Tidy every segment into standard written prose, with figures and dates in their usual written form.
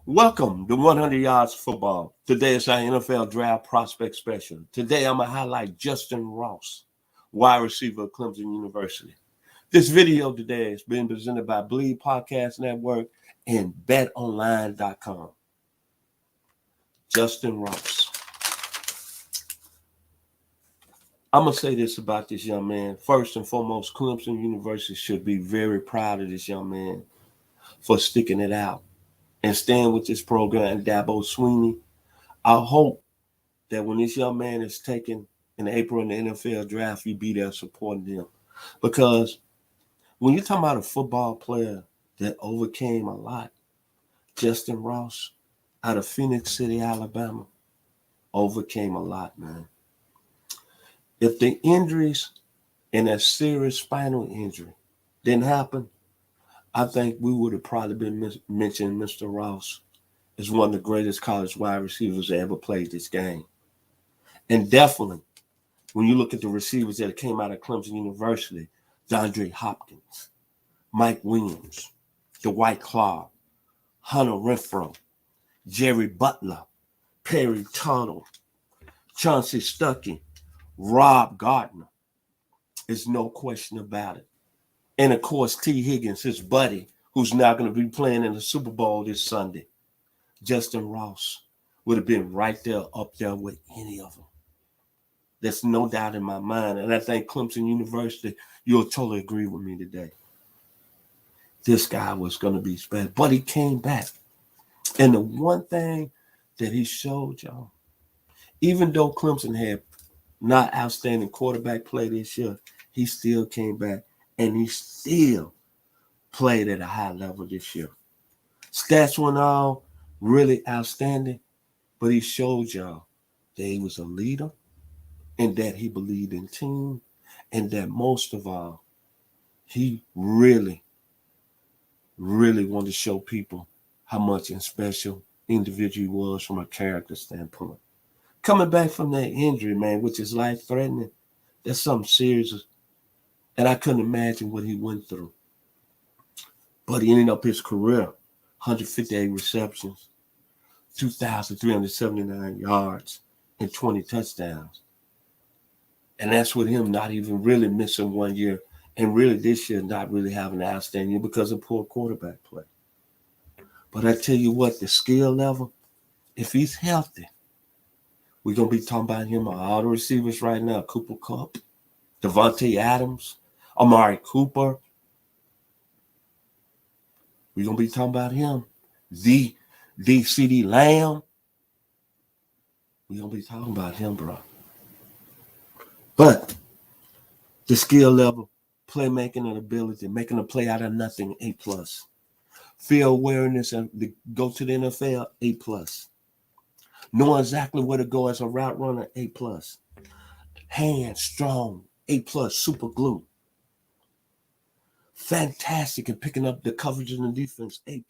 Welcome to 100 Yards Football. Today is our NFL Draft Prospect Special. Today I'm going to highlight Justyn Ross, wide receiver at Clemson University. This video today is being presented by Bleed Podcast Network and betonline.com. Justyn Ross. I'm going to say this about this young man. First and foremost, Clemson University should be very proud of this young man for sticking it out and staying with this program. Dabo Swinney, I hope that when this young man is taken in April in the NFL draft, you be there supporting him. Because when you're talking about a football player that overcame a lot, Justyn Ross out of Phoenix City, Alabama, overcame a lot, man. If the injuries and that serious spinal injury didn't happen, I think we would have probably been mentioning Mr. Ross as one of the greatest college wide receivers that ever played this game. And definitely, when you look at the receivers that came out of Clemson University, DeAndre Hopkins, Mike Williams, Dwight Clark, Hunter Renfrow, Jerry Butler, Perry Tuttle, Chauncey Stuckey, Rob Gardner, there's no question about it. And of course, T. Higgins, his buddy, who's now going to be playing in the Super Bowl this Sunday. Justyn Ross would have been right there, up there with any of them. There's no doubt in my mind. And I think Clemson University, you'll totally agree with me today. This guy was going to be special, but he came back. And the one thing that he showed y'all, even though Clemson had not outstanding quarterback play this year, he still came back and he still played at a high level this year. Stats weren't all really outstanding, but he showed y'all that he was a leader and that he believed in team, and that most of all, he really wanted to show people how much and special individual he was from a character standpoint. Coming back from that injury, man, which is life-threatening, that's something serious, and I couldn't imagine what he went through. But he ended up his career, 158 receptions, 2,379 yards, and 20 touchdowns. And that's with him not even really missing 1 year, and really this year not really having an outstanding year because of poor quarterback play. But I tell you what, the skill level, if he's healthy, we're going to be talking about him on all the receivers right now. Cooper Kupp, Devontae Adams, Amari Cooper. We're going to be talking about him. The C.D. Lamb. We're going to be talking about him, bro. But the skill level, playmaking and ability, making a play out of nothing, A+. Field awareness and go to the NFL, A+. Knowing exactly where to go as a route runner, A+. Hands strong, A+, super glue. Fantastic in picking up the coverage in the defense, A+.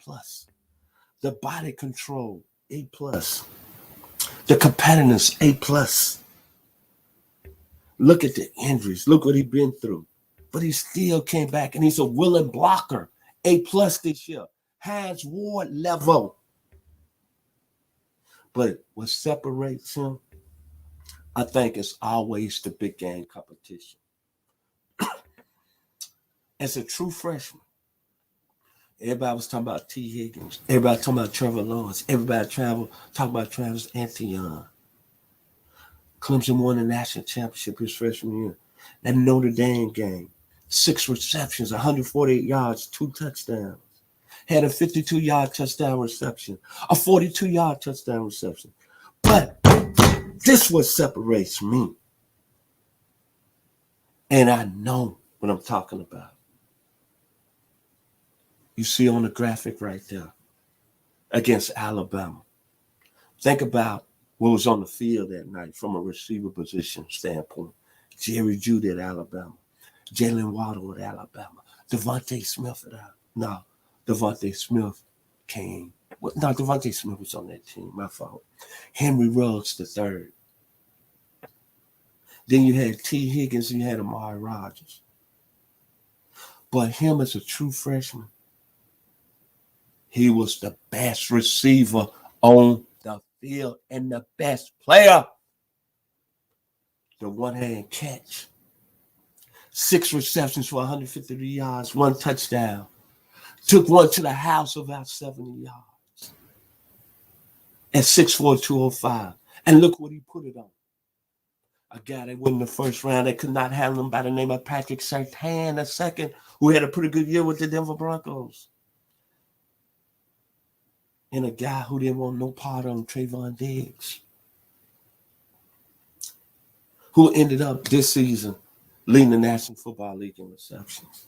The body control, A+. The competitiveness, A+. Look at the injuries. Look what he's been through. But he still came back, and he's a willing blocker, A+ this year. Has Ward level. But what separates him, I think, is always the big game competition. As a true freshman, everybody was talking about T. Higgins. Everybody talking about Trevor Lawrence. Everybody talking about Travis Etienne. Clemson won the national championship his freshman year. That Notre Dame game, 6 receptions, 148 yards, 2 touchdowns. Had a 52-yard touchdown reception, a 42-yard touchdown reception. But this what separates me. And I know what I'm talking about. You see on the graphic right there against Alabama. Think about what was on the field that night from a receiver position standpoint. Jerry Jeudy at Alabama. Jalen Waddle at Alabama. Devontae Smith at Alabama. No, Devontae Smith came. No, Devontae Smith was on that team. My fault. Henry Ruggs III. Then you had T. Higgins and you had Amari Rodgers. But him as a true freshman, He was the best receiver on the field and the best player. The one-hand catch. 6 receptions for 153 yards, 1 touchdown. Took one to the house about 70 yards. At 6'4", 205. And look what he put it on. A guy that went in the first round that could not handle him by the name of Patrick Surtain II, who had a pretty good year with the Denver Broncos. And a guy who didn't want no part of him, Trayvon Diggs, who ended up this season leading the National Football League in receptions.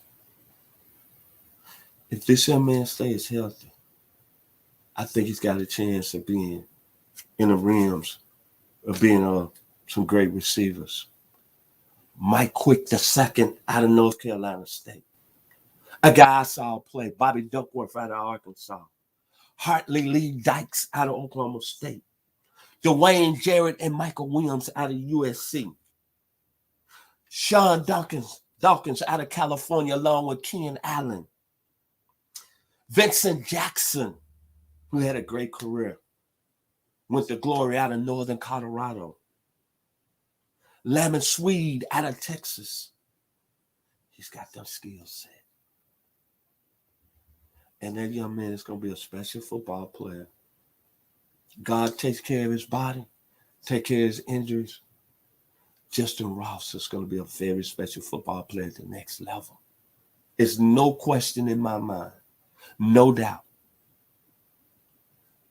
If this young man stays healthy, I think he's got a chance of being in the realms of being some great receivers. Mike Quick II out of North Carolina State. A guy I saw play, Bobby Duckworth out of Arkansas. Hartley Lee Dykes out of Oklahoma State. Dwayne Jarrett and Michael Williams out of USC. Sean Dawkins out of California along with Ken Allen. Vincent Jackson, who had a great career, went to glory out of Northern Colorado. Lamont Swede out of Texas. He's got them skill set. And that young man is going to be a special football player. God takes care of his body, take care of his injuries. Justyn Ross is going to be a very special football player at the next level. It's no question in my mind. No doubt.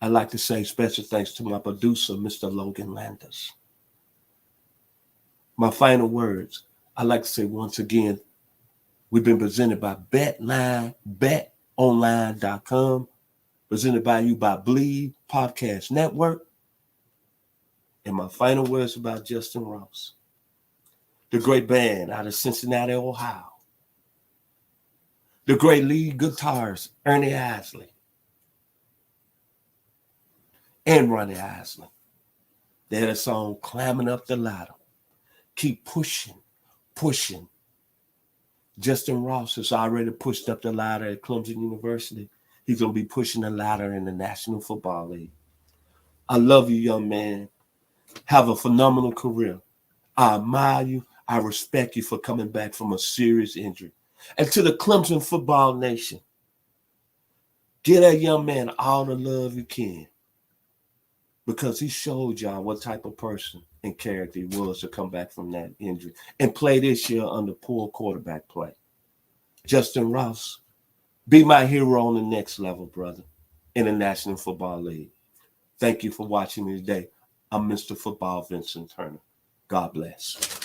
I'd like to say special thanks to my producer, Mr. Logan Landers. My final words, I'd like to say once again, we've been presented by betonline.com, presented by you by Bleed Podcast Network. And my final words about Justyn Ross, the great band out of Cincinnati, Ohio. The great lead guitarist, Ernie Isley. And Ronnie Isley. They had a song, Climbing Up the Ladder. Keep pushing. Justyn Ross has already pushed up the ladder at Clemson University. He's going to be pushing the ladder in the National Football League. I love you, young man. Have a phenomenal career. I admire you. I respect you for coming back from a serious injury. And to the Clemson football nation, give that young man all the love you can, because he showed y'all what type of person and character he was to come back from that injury and play this year under poor quarterback play. Justyn Ross, be my hero on the next level, brother, in the National Football League. Thank you for watching me today. I'm Mr. Football Vincent Turner. God bless.